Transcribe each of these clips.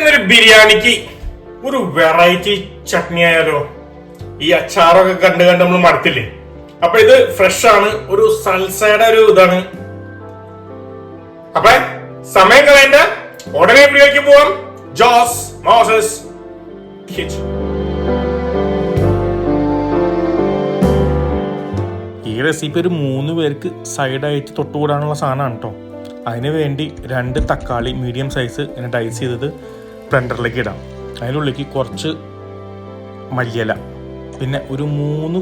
ഇന്നൊരു ബിരിയാണിക്ക് ഒരു വെറൈറ്റി ചട്നി ആയാലോ? ഈ അച്ചാറൊക്കെ കണ്ട് നമ്മൾ മടുത്തില്ലേ? അപ്പൊ ഇത് ഫ്രഷ് ആണ്, ഒരു സൽസയുടെ ഒരു ഇതാണ്. അപ്പൊ സമയം കളയണ്ട, ഉടനെ വീഡിയോയ്ക്ക് പോവാം. ജോസ് മോസസ് കിച്ചൺ. ഈ റെസിപ്പി ഒരു 3 പേർക്ക് സൈഡായിട്ട് തൊട്ടുകൂടാനുള്ള സാധനമാണ് കേട്ടോ. അതിന് വേണ്ടി 2 തക്കാളി മീഡിയം സൈസ് ഇങ്ങനെ ഡൈസ് ചെയ്തത് ബ്ലെൻഡറിലേക്ക് ഇടാം. അതിനുള്ളിലേക്ക് കുറച്ച് മല്ലിയില, പിന്നെ ഒരു 3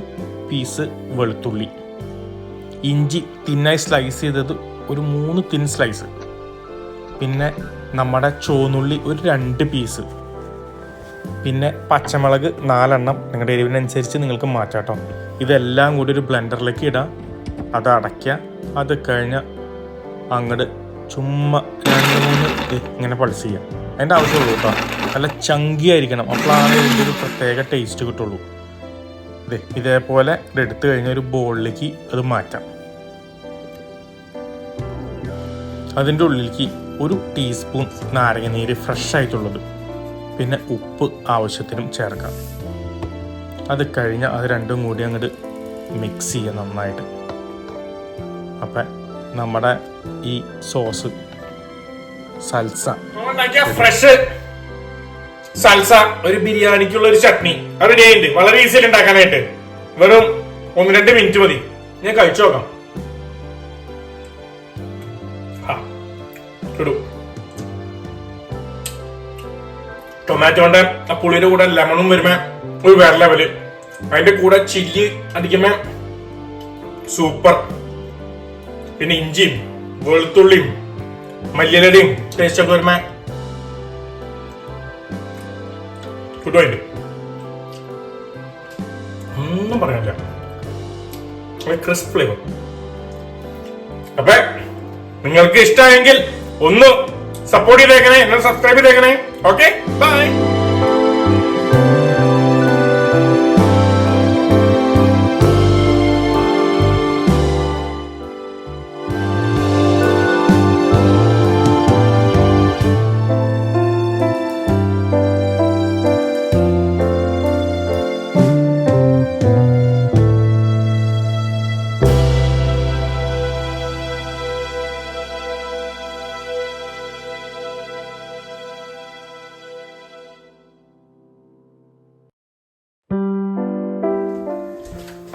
പീസ് വെളുത്തുള്ളി, ഇഞ്ചി തിന്നായി സ്ലൈസ് ചെയ്തത് ഒരു 3 തിൻ സ്ലൈസ്, പിന്നെ നമ്മുടെ ചുവന്നുള്ളി ഒരു 2 പീസ്, പിന്നെ പച്ചമുളക് 4 എണ്ണം. നിങ്ങളുടെ എരിവിനനുസരിച്ച് നിങ്ങൾക്ക് മാറ്റാം കേട്ടോ. ഇതെല്ലാം കൂടി ഒരു ബ്ലെൻഡറിലേക്ക് ഇടാം. അത് അടയ്ക്കുക. അത് കഴിഞ്ഞ് അങ്ങോട്ട് ചുമ്മാ 2-3 ഇങ്ങനെ പൾസ് ചെയ്യുക. അതിൻ്റെ ആവശ്യമുള്ളൂ കേട്ടോ. നല്ല ചങ്കിയായിരിക്കണം, അപ്പോഴാണ് ഇതിൻ്റെ ഒരു പ്രത്യേക ടേസ്റ്റ് കിട്ടുള്ളൂ. ഇതേപോലെ എടുത്തു കഴിഞ്ഞ ഒരു ബോളിലേക്ക് അത് മാറ്റാം. അതിൻ്റെ ഉള്ളിലേക്ക് 1 ടീസ്പൂൺ നാരങ്ങനീര് ഫ്രഷ് ആയിട്ടുള്ളത്, പിന്നെ ഉപ്പ് ആവശ്യത്തിനും ചേർക്കാം. അത് കഴിഞ്ഞ് അത് രണ്ടും കൂടി അങ്ങോട്ട് മിക്സ് ചെയ്യുക നന്നായിട്ട്. അപ്പം നമ്മുടെ ഈ സോസ് സൽസ ഫ്രഷ് സൽസ, ഒരു ബിരിയാണിക്കുള്ള ഒരു ചട്നി റെഡി ആയിട്ടുണ്ട്. വളരെ ഈസിയിൽ ഉണ്ടാക്കാനായിട്ട് വെറും 1-2 മിനിറ്റ് മതി. ഞാൻ കഴിച്ചു നോക്കാം. ടൊമാറ്റോന്റെ ആ പുളിയുടെ കൂടെ ലെമണും വരുമ്പോ ഒരു വേറെ ലെവല്. അതിന്റെ കൂടെ ചില്ലി അടിക്കുമ്പോ സൂപ്പർ. പിന്നെ ഇഞ്ചിയും വെളുത്തുള്ളിയും മല്ലിയിലയുടെയും ടേസ്റ്റ് ഒക്കെ വരുമ്പോ ഫുഡായിട്ട് ഒന്നും പറയാനില്ല. Crisp flavour. അപ്പൊ നിങ്ങൾക്ക് ഇഷ്ടമായെങ്കിൽ ഒന്ന് സപ്പോർട്ട് ചെയ്തേക്കണേ, എന്നെ സബ്സ്ക്രൈബ് ചെയ്തേക്കണേ. Okay, bye.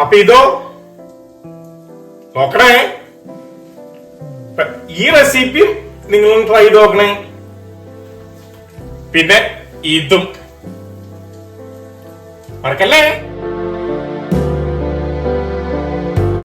അപ്പൊ ഇതോ നോക്കണേ. ഈ റെസിപ്പിയും നിങ്ങളും ട്രൈ ചെയ്ത് നോക്കണേ. പിന്നെ ഇതും മറക്കല്ലേ.